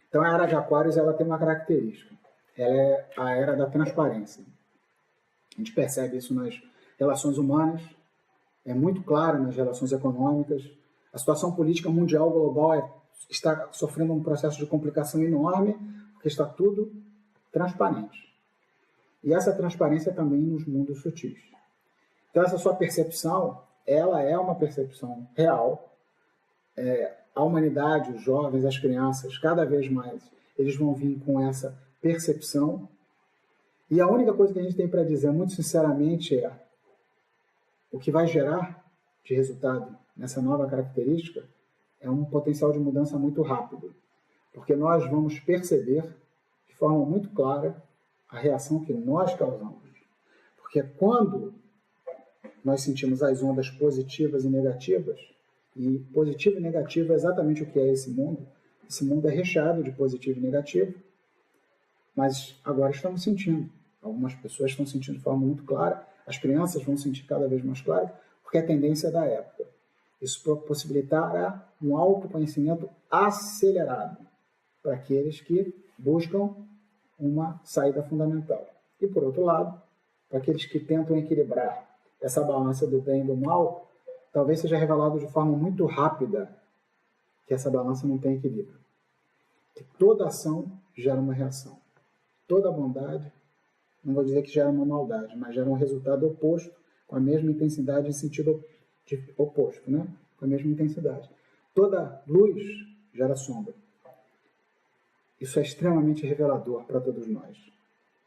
Então, a Era de Aquários ela tem uma característica, ela é a Era da transparência. A gente percebe isso nas relações humanas, é muito claro nas relações econômicas. A situação política mundial, global, está sofrendo um processo de complicação enorme, porque está tudo transparente. E essa transparência também nos mundos sutis. Então, essa sua percepção, ela é uma percepção real. A humanidade, os jovens, as crianças, cada vez mais, eles vão vir com essa percepção. E a única coisa que a gente tem para dizer, muito sinceramente, é o que vai gerar de resultado nessa nova característica é um potencial de mudança muito rápido, porque nós vamos perceber de forma muito clara a reação que nós causamos. Porque quando nós sentimos as ondas positivas e negativas, e positivo e negativo é exatamente o que é esse mundo é recheado de positivo e negativo, mas agora estamos sentindo. Algumas pessoas estão sentindo de forma muito clara, as crianças vão sentir cada vez mais claro, porque é a tendência da época. Isso possibilitará um autoconhecimento acelerado para aqueles que buscam uma saída fundamental. E, por outro lado, para aqueles que tentam equilibrar essa balança do bem e do mal, talvez seja revelado de forma muito rápida que essa balança não tem equilíbrio. Que toda ação gera uma reação. Toda bondade, não vou dizer que gera uma maldade, mas gera um resultado oposto, com a mesma intensidade em sentido oposto, né? Com a mesma intensidade. Toda luz gera sombra. Isso é extremamente revelador para todos nós.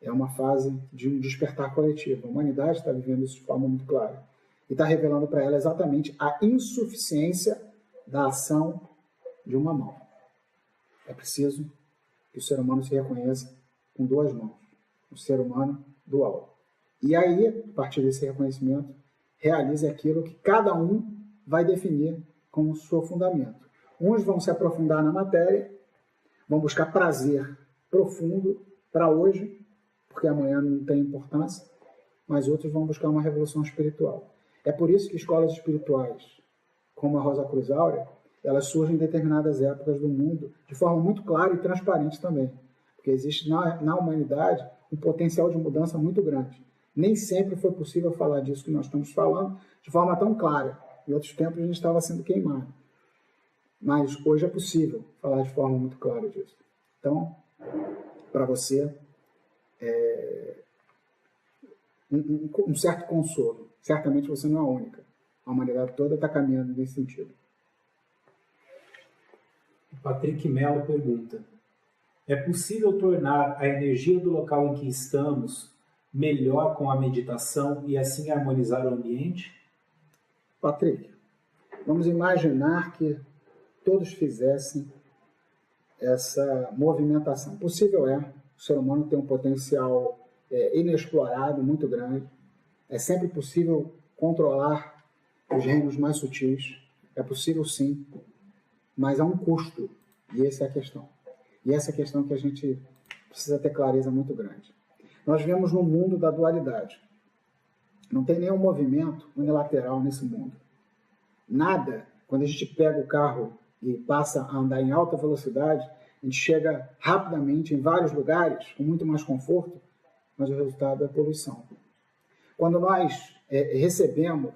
É uma fase de um despertar coletivo. A humanidade está vivendo isso de forma muito clara. E está revelando para ela exatamente a insuficiência da ação de uma mão. É preciso que o ser humano se reconheça com duas mãos. O ser humano dual. E aí, a partir desse reconhecimento, realize aquilo que cada um vai definir como seu fundamento. Uns vão se aprofundar na matéria, vão buscar prazer profundo para hoje, porque amanhã não tem importância, mas outros vão buscar uma revolução espiritual. É por isso que escolas espirituais, como a Rosa Cruz Áurea, elas surgem em determinadas épocas do mundo, de forma muito clara e transparente também. Porque existe na humanidade um potencial de mudança muito grande. Nem sempre foi possível falar disso que nós estamos falando de forma tão clara. Em outros tempos a gente estava sendo queimado. Mas hoje é possível falar de forma muito clara disso. Então, para você, um certo consolo. Certamente você não é a única. A humanidade toda está caminhando nesse sentido. Patrick Mello pergunta: é possível tornar a energia do local em que estamos melhor com a meditação e assim harmonizar o ambiente? Patrick, vamos imaginar que todos fizessem essa movimentação. Possível é. O ser humano tem um potencial inexplorado, muito grande. É sempre possível controlar os reinos mais sutis. É possível, sim, mas há um custo. E essa é a questão. E essa é a questão que a gente precisa ter clareza muito grande. Nós vivemos num mundo da dualidade. Não tem nenhum movimento unilateral nesse mundo. Nada, quando a gente pega o carro e passa a andar em alta velocidade, a gente chega rapidamente em vários lugares, com muito mais conforto, mas o resultado é a poluição. Quando nós recebemos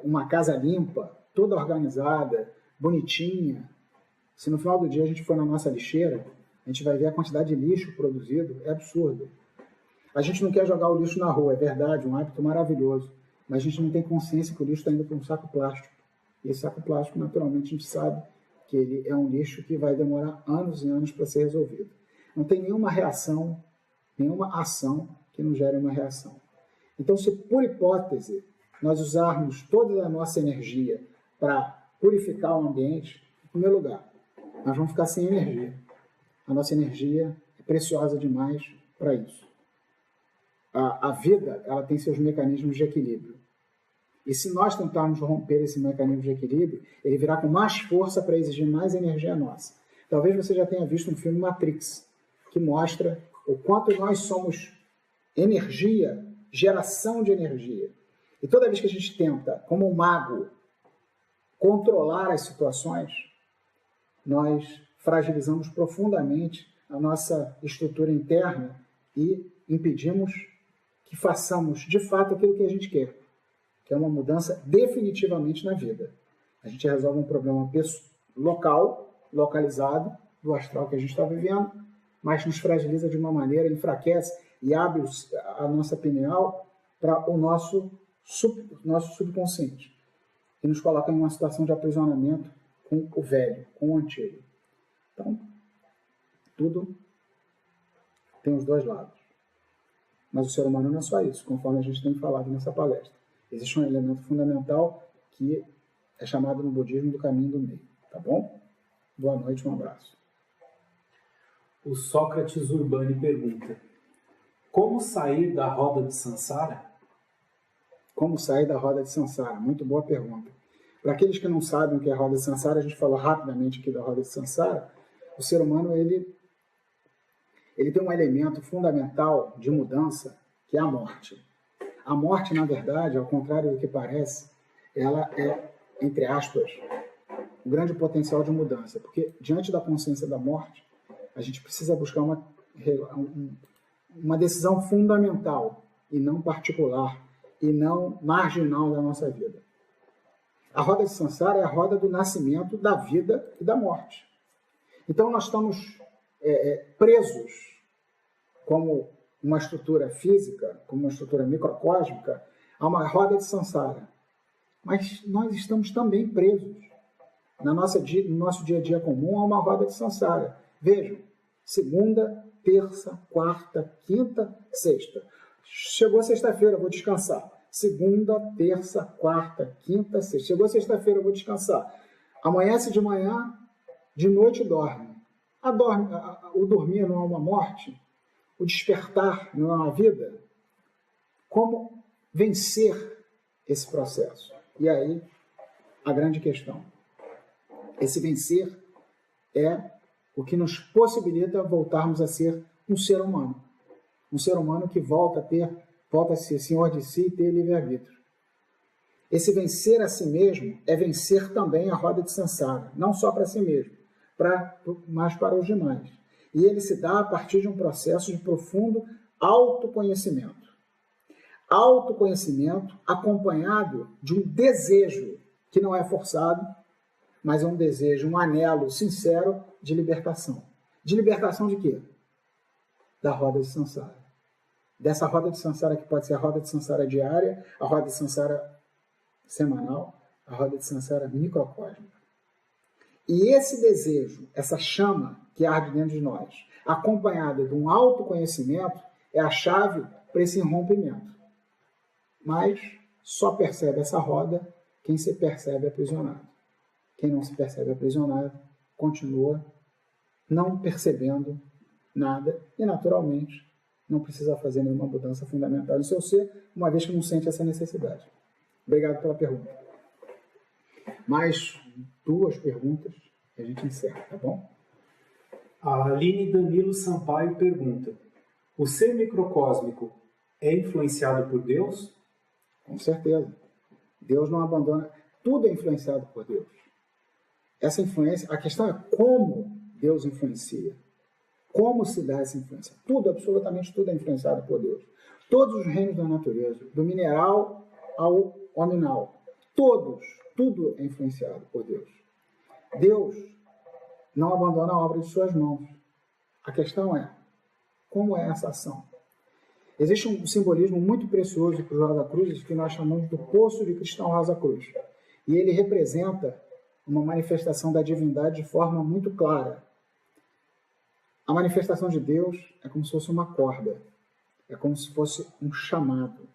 uma casa limpa, toda organizada, bonitinha, se no final do dia a gente for na nossa lixeira, a gente vai ver a quantidade de lixo produzido, é absurdo. A gente não quer jogar o lixo na rua, é verdade, um hábito maravilhoso, mas a gente não tem consciência que o lixo está indo para um saco plástico. E esse saco plástico, naturalmente, a gente sabe que ele é um lixo que vai demorar anos e anos para ser resolvido. Não tem nenhuma reação, nenhuma ação que não gere uma reação. Então, se por hipótese nós usarmos toda a nossa energia para purificar o ambiente, em primeiro lugar, nós vamos ficar sem energia. A nossa energia é preciosa demais para isso. A vida, ela tem seus mecanismos de equilíbrio. E se nós tentarmos romper esse mecanismo de equilíbrio, ele virá com mais força para exigir mais energia nossa. Talvez você já tenha visto um filme Matrix, que mostra o quanto nós somos energia, geração de energia. E toda vez que a gente tenta, como um mago, controlar as situações, nós fragilizamos profundamente a nossa estrutura interna e impedimos que façamos, de fato, aquilo que a gente quer, que é uma mudança definitivamente na vida. A gente resolve um problema local, localizado, do astral que a gente está vivendo, mas nos fragiliza de uma maneira, enfraquece e abre a nossa pineal para o nosso subconsciente e nos coloca em uma situação de aprisionamento com o velho, com o antigo. Então, tudo tem os dois lados. Mas o ser humano não é só isso, conforme a gente tem falado nessa palestra. Existe um elemento fundamental que é chamado no budismo do caminho do meio. Tá bom? Boa noite, um abraço. O Sócrates Urbani pergunta: como sair da roda de Sansara? Como sair da roda de Sansara? Muito boa pergunta. Para aqueles que não sabem o que é a roda de Sansara, a gente falou rapidamente aqui da roda de Sansara. O ser humano, ele tem um elemento fundamental de mudança, que é a morte. A morte, na verdade, ao contrário do que parece, ela é, entre aspas, um grande potencial de mudança, porque diante da consciência da morte, a gente precisa buscar uma decisão fundamental e não particular e não marginal da nossa vida. A roda de Sansara é a roda do nascimento, da vida e da morte. Então nós estamos presos como uma estrutura física, como uma estrutura microcósmica, a uma roda de Sansara. Mas nós estamos também presos no nosso dia a dia comum a uma roda de Sansara. Vejam, segunda, terça, quarta, quinta, sexta. Chegou sexta-feira, vou descansar. Segunda, terça, quarta, quinta, sexta. Chegou sexta-feira, vou descansar. Amanhece de manhã, de noite dorme. O dormir não é uma morte? O despertar não é uma vida? Como vencer esse processo? E aí, a grande questão. Esse vencer é o que nos possibilita voltarmos a ser um ser humano. Um ser humano que volta a ser senhor de si e ter livre-arbítrio. Esse vencer a si mesmo é vencer também a roda de Sansara, não só para si mesmo, mas para os demais. E ele se dá a partir de um processo de profundo autoconhecimento. Autoconhecimento acompanhado de um desejo que não é forçado, mas é um desejo, um anelo sincero de libertação. De libertação de quê? Da roda de Sansara. Dessa roda de Sansara que pode ser a roda de Sansara diária, a roda de Sansara semanal, a roda de Sansara microcósmica. E esse desejo, essa chama que arde dentro de nós, acompanhada de um autoconhecimento, é a chave para esse rompimento. Mas só percebe essa roda quem se percebe aprisionado. Quem não se percebe aprisionado continua não percebendo nada e, naturalmente, não precisa fazer nenhuma mudança fundamental em seu ser, uma vez que não sente essa necessidade. Obrigado pela pergunta. Mais 2 perguntas e a gente encerra, tá bom? A Aline Danilo Sampaio pergunta: o ser microcósmico é influenciado por Deus? Com certeza. Deus não abandona. Tudo é influenciado por Deus. Essa influência, a questão é como Deus influencia. Como se dá essa influência? Tudo, absolutamente tudo é influenciado por Deus. Todos os reinos da natureza, do mineral ao hominal, tudo é influenciado por Deus. Deus não abandona a obra de suas mãos. A questão é, como é essa ação? Existe um simbolismo muito precioso para o Rosa Cruz, que nós chamamos do Poço de Cristão Rosa Cruz. E ele representa uma manifestação da divindade de forma muito clara. A manifestação de Deus é como se fosse uma corda, é como se fosse um chamado,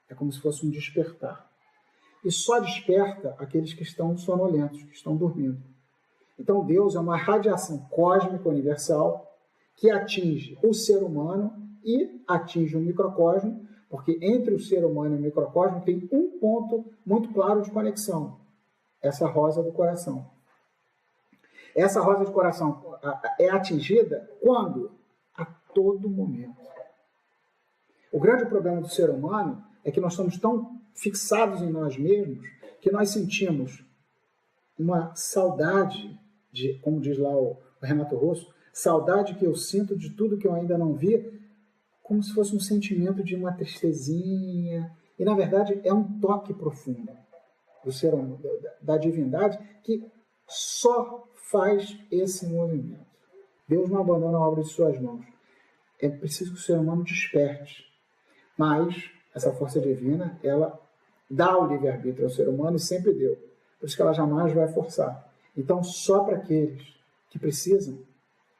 é como se fosse um despertar. E só desperta aqueles que estão sonolentos, que estão dormindo. Então Deus é uma radiação cósmica universal que atinge o ser humano e atinge o microcosmo, porque entre o ser humano e o microcosmo tem um ponto muito claro de conexão, essa rosa do coração. Essa rosa do coração é atingida quando? A todo momento. O grande problema do ser humano é que nós estamos tão fixados em nós mesmos que nós sentimos uma saudade, como diz lá o Renato Russo, saudade que eu sinto de tudo que eu ainda não vi, como se fosse um sentimento de uma tristezinha. E, na verdade, é um toque profundo do ser humano, da divindade, que só faz esse movimento. Deus não abandona a obra de suas mãos. É preciso que o ser humano desperte. Mas essa força divina, ela dá o livre-arbítrio ao ser humano e sempre deu. Por isso que ela jamais vai forçar. Então, só para aqueles que precisam,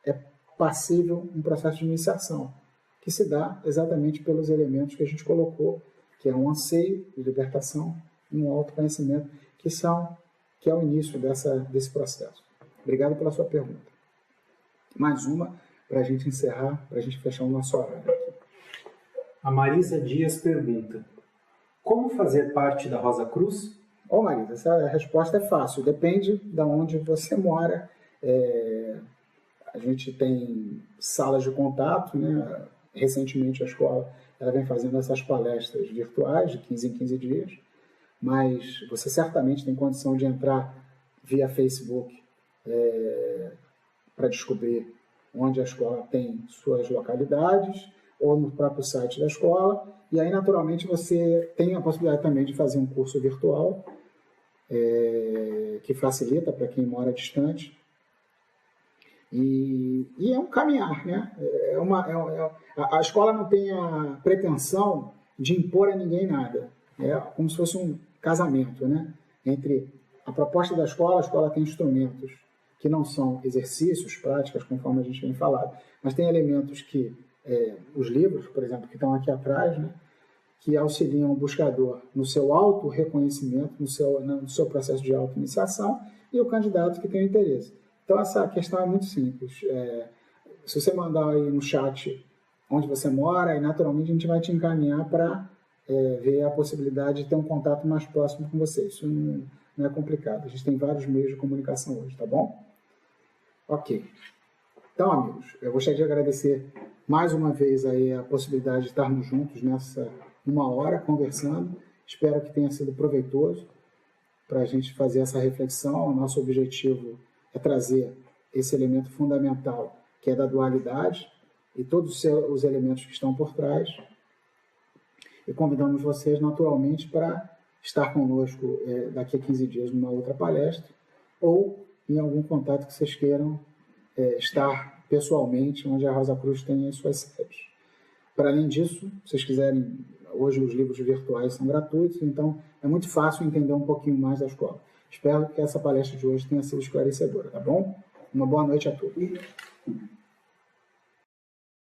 é passível um processo de iniciação, que se dá exatamente pelos elementos que a gente colocou, que é um anseio de libertação e um autoconhecimento, que é o início desse processo. Obrigado pela sua pergunta. Mais uma para a gente encerrar, para a gente fechar o nosso horário aqui. A Marisa Dias pergunta: como fazer parte da Rosa Cruz? Ô Marisa, essa resposta é fácil, depende de onde você mora. A gente tem salas de contato, né? Recentemente a escola ela vem fazendo essas palestras virtuais de 15 em 15 dias, mas você certamente tem condição de entrar via Facebook para descobrir onde a escola tem suas localidades, ou no próprio site da escola, e aí naturalmente você tem a possibilidade também de fazer um curso virtual, que facilita para quem mora distante. E é um caminhar, né? A escola não tem a pretensão de impor a ninguém nada. É como se fosse um casamento, né? Entre a proposta da escola, a escola tem instrumentos que não são exercícios, práticas, conforme a gente vem falado, mas tem elementos que, os livros, por exemplo, que estão aqui atrás, né? Que auxiliam o buscador no seu auto-reconhecimento, no seu processo de auto-iniciação, e o candidato que tem o interesse. Então, essa questão é muito simples. Se você mandar aí no chat onde você mora, aí naturalmente a gente vai te encaminhar para ver a possibilidade de ter um contato mais próximo com você. Isso não é complicado. A gente tem vários meios de comunicação hoje, tá bom? Ok. Então, amigos, eu gostaria de agradecer mais uma vez aí a possibilidade de estarmos juntos nessa 1 hora conversando. Espero que tenha sido proveitoso para a gente fazer essa reflexão. O nosso objetivo é trazer esse elemento fundamental, que é da dualidade, e todos os elementos que estão por trás. E convidamos vocês, naturalmente, para estar conosco daqui a 15 dias numa outra palestra, ou em algum contato que vocês queiram estar pessoalmente, onde a Rosa Cruz tem as suas sedes. Para além disso, se vocês quiserem, hoje os livros virtuais são gratuitos, então é muito fácil entender um pouquinho mais da escola. Espero que essa palestra de hoje tenha sido esclarecedora, tá bom? Uma boa noite a todos.